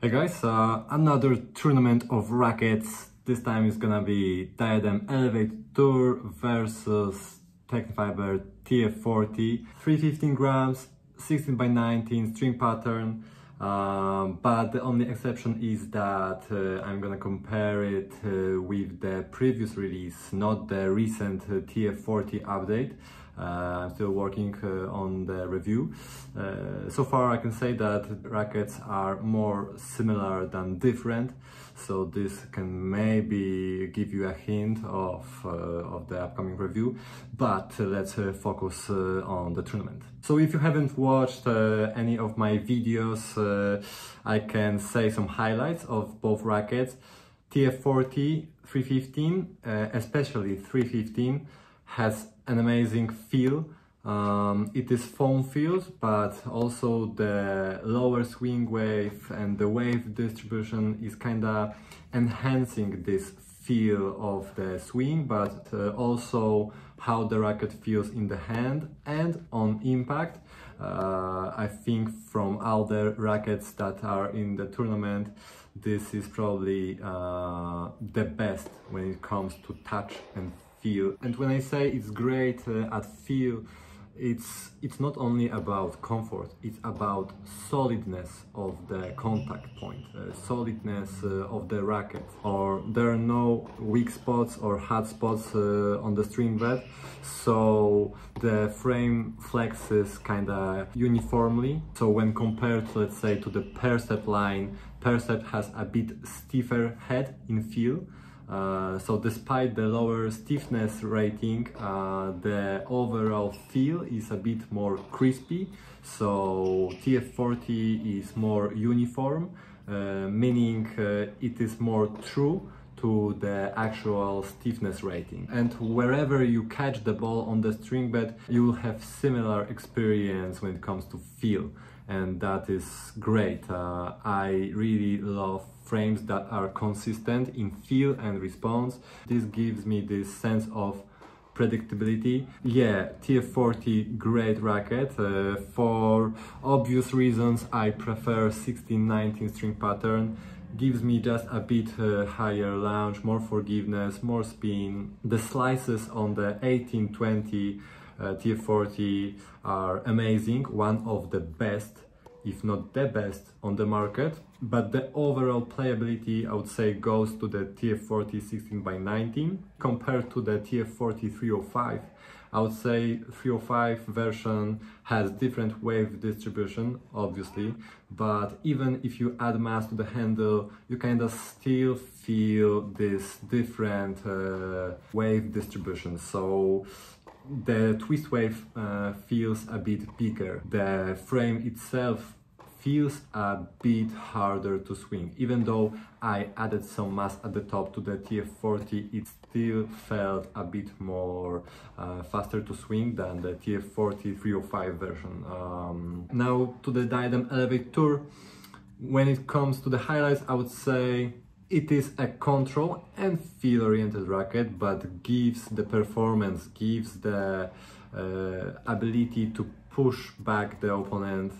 Hey guys, another tournament of rackets. This time it's gonna be Diadem Elevate Tour versus Tecnifibre TF40. 315 grams, 16 by 19 string pattern. But the only exception is that I'm gonna compare it with the previous release, not the recent TF40 update. I'm still working on the review. So far I can say that rackets are more similar than different, so this can maybe give you a hint of the upcoming review, but let's focus on the tournament. So if you haven't watched any of my videos, I can say some highlights of both rackets. TF40 315, especially 315, has an amazing feel. It is foam filled, but also the lower swing wave and the wave distribution is kinda enhancing this feel of the swing, but also how the racket feels in the hand and on impact. I think from all the rackets that are in the tournament, this is probably the best when it comes to touch and feel. And when I say it's great at feel, it's not only about comfort, it's about solidness of the contact point, solidness of the racket, or there are no weak spots or hard spots on the string bed, so the frame flexes kinda uniformly. So when compared, let's say, to the Percept line, Percept has a bit stiffer head in feel. So despite the lower stiffness rating, the overall feel is a bit more crispy. So TF40 is more uniform, meaning it is more true to the actual stiffness rating. And wherever you catch the ball on the string bed, you will have similar experience when it comes to feel. And that is great. I really love frames that are consistent in feel and response. This gives me this sense of predictability. Yeah, TF40, great racket. For obvious reasons, I prefer 16-19 string pattern. Gives me just a bit higher launch, more forgiveness, more spin. The slices on the 18-20 TF40 are amazing, one of the best, if not the best, on the market. But the overall playability, I would say, goes to the TF40 16 by 19 compared to the TF40 305. I would say 305 version has different wave distribution, obviously, but even if you add mass to the handle, you kind of still feel this different wave distribution. So the twist wave feels a bit bigger. The frame itself feels a bit harder to swing. Even though I added some mass at the top to the TF40, it still felt a bit more faster to swing than the TF40 305 version. Now to the Diadem Elevate Tour. When it comes to the highlights, I would say it is a control and feel oriented racket, but gives the performance, gives the ability to push back the opponent.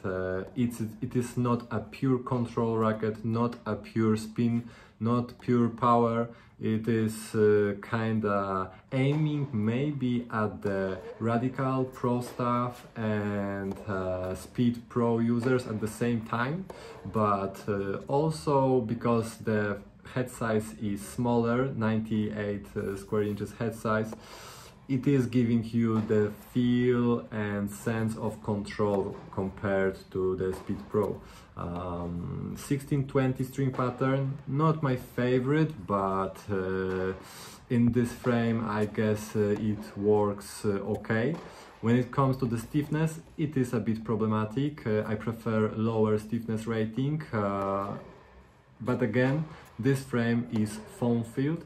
It is not a pure control racket, not a pure spin, not pure power. It is kinda aiming maybe at the radical pro staff and speed pro users at the same time, but also because the head size is smaller, 98 square inches head size, it is giving you the feel and sense of control compared to the Speed Pro. 16-20 string pattern, not my favorite, but in this frame I guess it works okay. When it comes to the stiffness, it is a bit problematic. I prefer lower stiffness rating, but again, this frame is foam filled,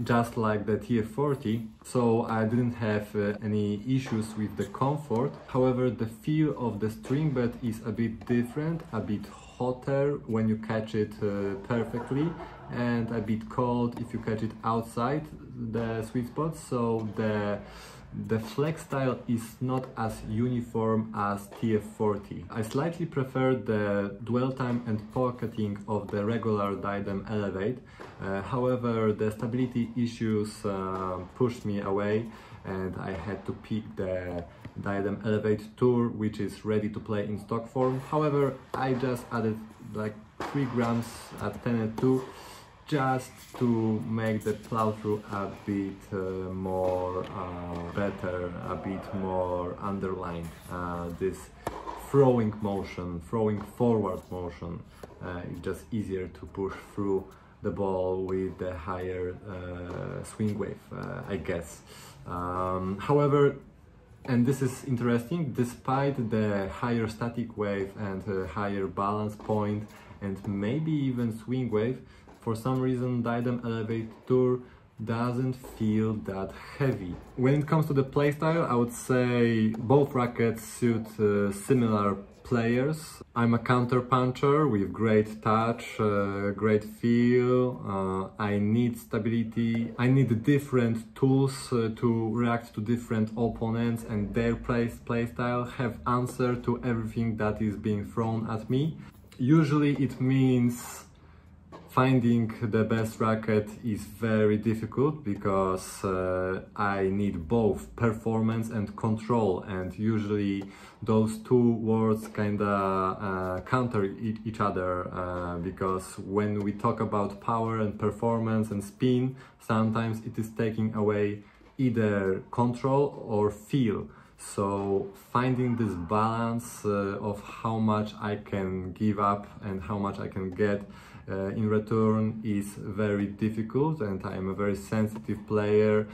just like the TF40, so I didn't have any issues with the comfort. However, the feel of the string bed is a bit different, a bit hotter when you catch it perfectly, and a bit cold if you catch it outside the sweet spot. So the the flex style is not as uniform as TF40. I slightly prefer the dwell time and pocketing of the regular Diadem Elevate. However, the stability issues pushed me away, and I had to pick the Diadem Elevate Tour, which is ready to play in stock form. However, I just added like 3 grams at 10-2 just to make the plow through a bit more better, a bit more underlined. This throwing motion, throwing forward motion, it's just easier to push through the ball with the higher swing wave, I guess. However, and this is interesting, despite the higher static wave and higher balance point and maybe even swing wave, for some reason Diadem Elevate Tour doesn't feel that heavy. When it comes to the playstyle, I would say both rackets suit similar players. I'm a counterpuncher with great touch, great feel. I need stability. I need different tools to react to different opponents, and their playstyle have answer to everything that is being thrown at me. Usually it means finding the best racket is very difficult because I need both performance and control, and usually those two words kinda counter each other because when we talk about power and performance and spin, sometimes it is taking away either control or feel. So finding this balance of how much I can give up and how much I can get in return is very difficult, and I am a very sensitive player,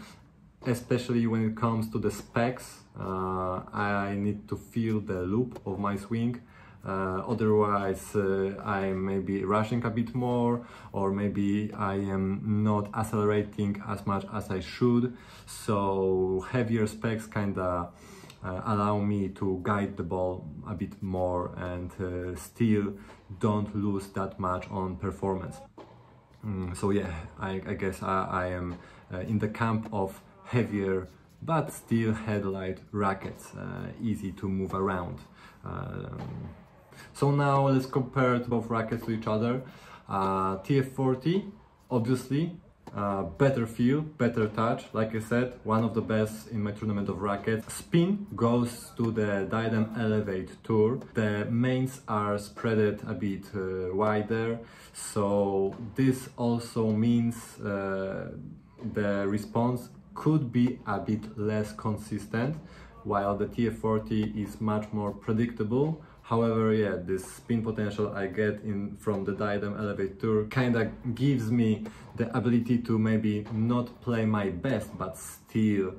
especially when it comes to the specs. I need to feel the loop of my swing, otherwise I may be rushing a bit more, or maybe I am not accelerating as much as I should. So heavier specs kinda allow me to guide the ball a bit more and still don't lose that much on performance. So yeah, I guess I am in the camp of heavier but still headlight rackets, easy to move around. So now let's compare both rackets to each other. TF40, obviously, better feel, better touch. Like I said, one of the best in my tournament of rackets. Spin goes to the Diadem Elevate Tour. The mains are spreaded a bit wider, so this also means the response could be a bit less consistent, while the TF40 is much more predictable. However, yeah, this spin potential I get from the Diadem Elevate Tour kinda gives me the ability to maybe not play my best, but still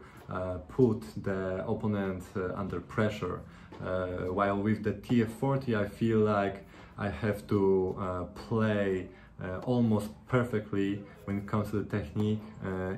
put the opponent under pressure. While with the TF40 I feel like I have to play almost perfectly when it comes to the technique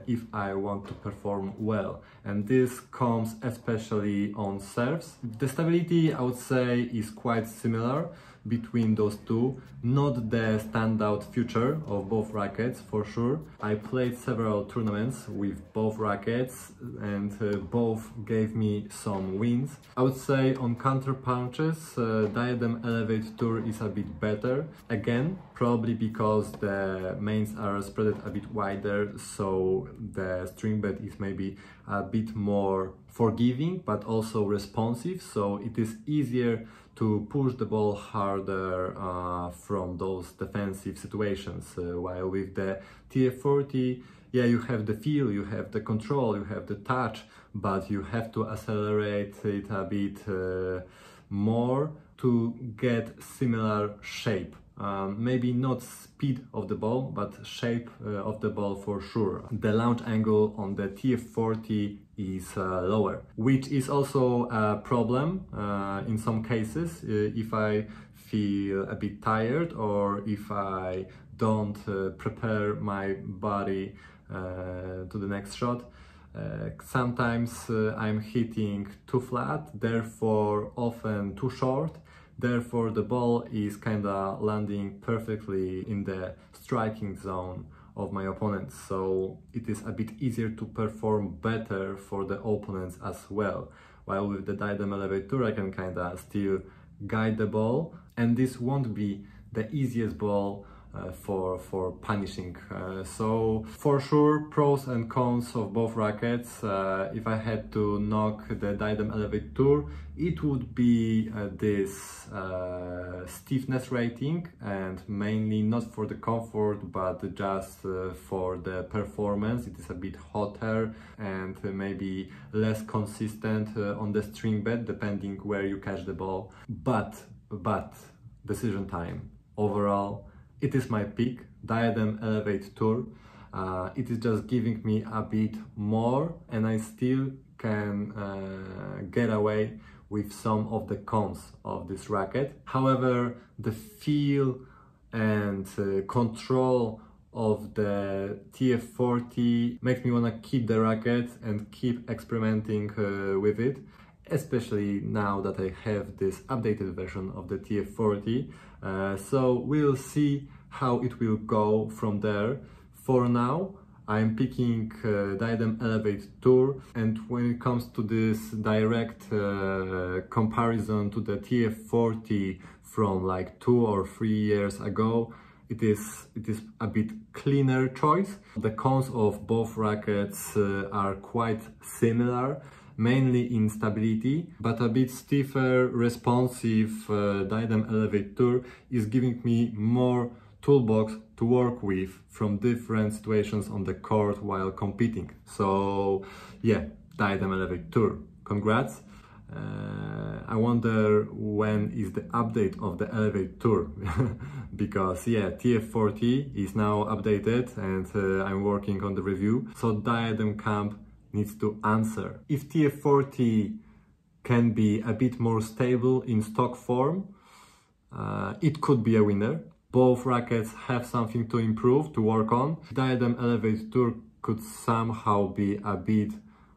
if I want to perform well, and this comes especially on serves. The stability, I would say, is quite similar between those two, not the standout feature of both rackets for sure. I played several tournaments with both rackets and both gave me some wins. I would say on counter punches, Diadem Elevate Tour is a bit better, again probably because the mains are spread a bit wider, so the string bed is maybe a bit more forgiving but also responsive, so it is easier to push the ball harder from those defensive situations, while with the TF40, yeah, you have the feel, you have the control, you have the touch, but you have to accelerate it a bit more to get similar shape. Maybe not speed of the ball, but shape of the ball for sure. The launch angle on the TF40 is lower, which is also a problem in some cases if I feel a bit tired or if I don't prepare my body to the next shot. Sometimes I'm hitting too flat, therefore often too short. Therefore, the ball is kinda landing perfectly in the striking zone of my opponents, so it is a bit easier to perform better for the opponents as well. While with the Diadem Elevate Tour I can kinda still guide the ball, and this won't be the easiest ball for punishing. So for sure, pros and cons of both rackets. If I had to knock the Diadem Elevate Tour, it would be this stiffness rating, and mainly not for the comfort but just for the performance. It is a bit hotter and maybe less consistent on the string bed depending where you catch the ball. But decision time. Overall, it is my pick, Diadem Elevate Tour. It is just giving me a bit more, and I still can get away with some of the cons of this racket. However, the feel and control of the TF40 makes me want to keep the racket and keep experimenting with it, especially now that I have this updated version of the TF40. So we'll see how it will go from there. For now, I'm picking Diadem Elevate Tour, and when it comes to this direct comparison to the TF40 from like 2 or 3 years ago, it is a bit cleaner choice. The cons of both rackets are quite similar, mainly in stability, but a bit stiffer, responsive Diadem Elevate Tour is giving me more toolbox to work with from different situations on the court while competing. So yeah, Diadem Elevate Tour, congrats. I wonder when is the update of the Elevate Tour because yeah, TF40 is now updated and I'm working on the review, so Diadem Camp needs to answer. If TF40 can be a bit more stable in stock form, it could be a winner. Both rackets have something to improve, to work on. Diadem Elevate Tour could somehow be a bit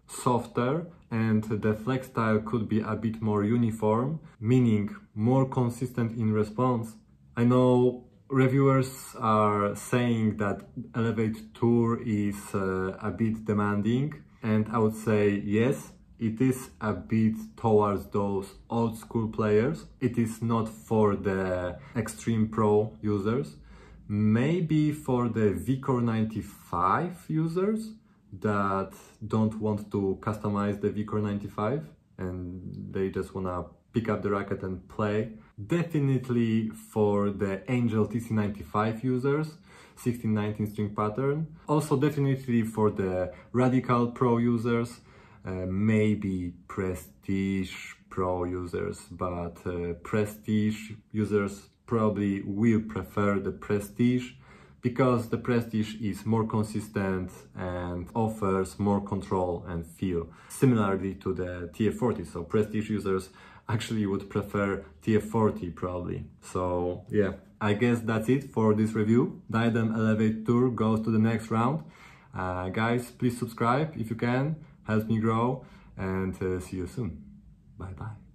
softer, and the flex style could be a bit more uniform, meaning more consistent in response. I know reviewers are saying that Elevate Tour is a bit demanding, and I would say yes, it is a bit towards those old school players. It is not for the extreme pro users. Maybe for the Vcore 95 users that don't want to customize the Vcore 95 and they just wanna pick up the racket and play. Definitely for the Angel TC95 users, 16-19 string pattern. Also definitely for the Radical Pro users, maybe Prestige Pro users, but Prestige users probably will prefer the Prestige because the Prestige is more consistent and offers more control and feel, similarly to the TF40. So Prestige users actually would prefer TF40 probably. So yeah, I guess that's it for this review. Diadem Elevate Tour goes to the next round. Guys, please subscribe if you can, helps me grow, and see you soon. Bye bye.